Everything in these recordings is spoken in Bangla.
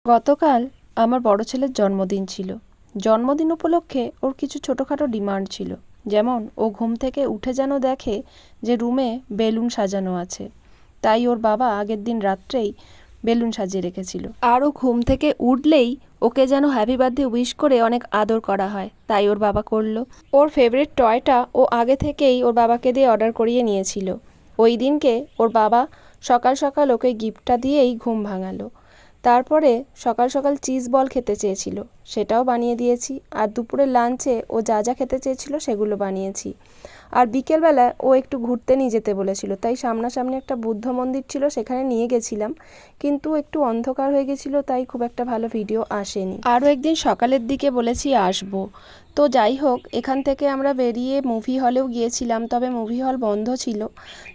গতকাল আমার বড় ছেলের জন্মদিন ছিল। জন্মদিন উপলক্ষে ওর কিছু ছোটোখাটো ডিমান্ড ছিল, যেমন ও ঘুম থেকে উঠে যেন দেখে যে রুমে বেলুন সাজানো আছে। তাই ওর বাবা আগের দিন রাত্রেই বেলুন সাজিয়ে রেখেছিল। আর ও ঘুম থেকে উঠলেই ওকে যেন হ্যাপি বার্থডে উইশ করে অনেক আদর করা হয়, তাই ওর বাবা করলো। ওর ফেভারিট টয়টা ও আগে থেকেই ওর বাবাকে দিয়ে অর্ডার করিয়ে নিয়েছিল। ওই দিনকে ওর বাবা সকাল সকাল ওকে গিফটটা দিয়েই ঘুম ভাঙালো। তারপরে সকাল সকাল চিজ বল খেতে চেয়েছিল, সেটাও বানিয়ে দিয়েছি। আর দুপুরের লাঞ্চে ও যা যা খেতে চেয়েছিল সেগুলো বানিয়েছি। আর বিকেলবেলা ও একটু ঘুরতে নিয়ে যেতে বলেছিল, তাই সামনাসামনি একটা বুদ্ধ মন্দির ছিল, সেখানে নিয়ে গেছিলাম। কিন্তু একটু অন্ধকার হয়ে গেছিলো, তাই খুব একটা ভালো ভিডিও আসেনি। আরও একদিন সকালের দিকে বলেছি আসবো। তো যাই হোক, এখান থেকে আমরা বেরিয়ে মুভি হলেও গিয়েছিলাম, তবে মুভি হল বন্ধ ছিল।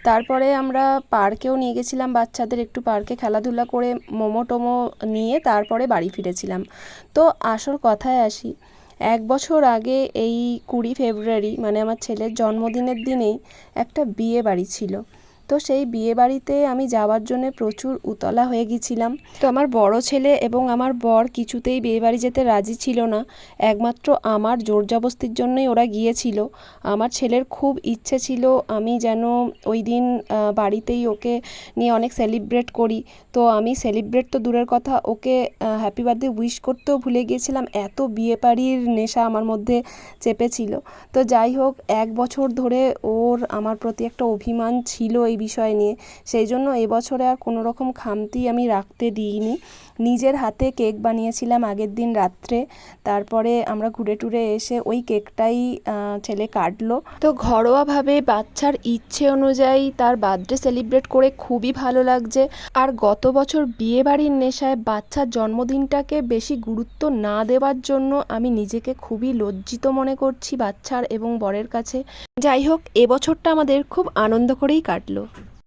তারপরে আমরা পার্কেও নিয়ে গেছিলাম বাচ্চাদের, একটু পার্কে খেলাধুলা করে মোমো টোমো নিয়ে তারপরে বাড়ি ফিরেছিলাম। তো আসল কথায় আসি, 1 বছর আগে এই 20 ফেব্রুয়ারি মানে আমার ছেলের জন্মদিনের দিনেই একটা বিয়ে বাড়ি ছিল। তো সেই বিয়ে বাড়িতে আমি যাওয়ার জন্য প্রচুর উতলা হয়ে গেছিলাম। তো আমার বড় ছেলে এবং আমার বর কিছুতেই বিয়ে বাড়ি যেতে রাজি ছিল না। একমাত্র আমার জোরজবস্তির জন্যই ওরা গিয়েছিল। আমার ছেলের খুব ইচ্ছে ছিল আমি যেন ওই দিন বাড়িতেই ওকে নিয়ে অনেক সেলিব্রেট করি। তো আমি সেলিব্রেট তো দূরের কথা, ওকে হ্যাপি বার্থডে উইশ করতেও ভুলে গিয়েছিলাম, এত বিয়ে বাড়ির নেশা আমার মধ্যে চেপেছিল। তো যাই হোক, 1 বছর ধরে ওর আমার প্রতি একটা অভিমান ছিল এই বিষয় নিয়ে, সেই জন্য এবছরে আর কোনো রকম খামতি আমি রাখতে দিইনি। নিজের হাতে কেক বানিয়েছিলাম আগের দিন রাত্রে, তারপরে আমরা ঘুরে টুরে এসে ওই কেকটাই ছেলে কাটলো। তো ঘরোয়াভাবে বাচ্চার ইচ্ছে অনুযায়ী তার বার্থডে সেলিব্রেট করে খুবই ভালো লাগছে। আর গত বছর বিয়ে বাড়ির নেশায় বাচ্চার জন্মদিনটাকে বেশি গুরুত্ব না দেওয়ার জন্য আমি নিজেকে খুবই লজ্জিত মনে করছি বাচ্চার এবং বরের কাছে। যাই হোক, এবছরটা আমাদের খুব আনন্দ করেই কাটলো।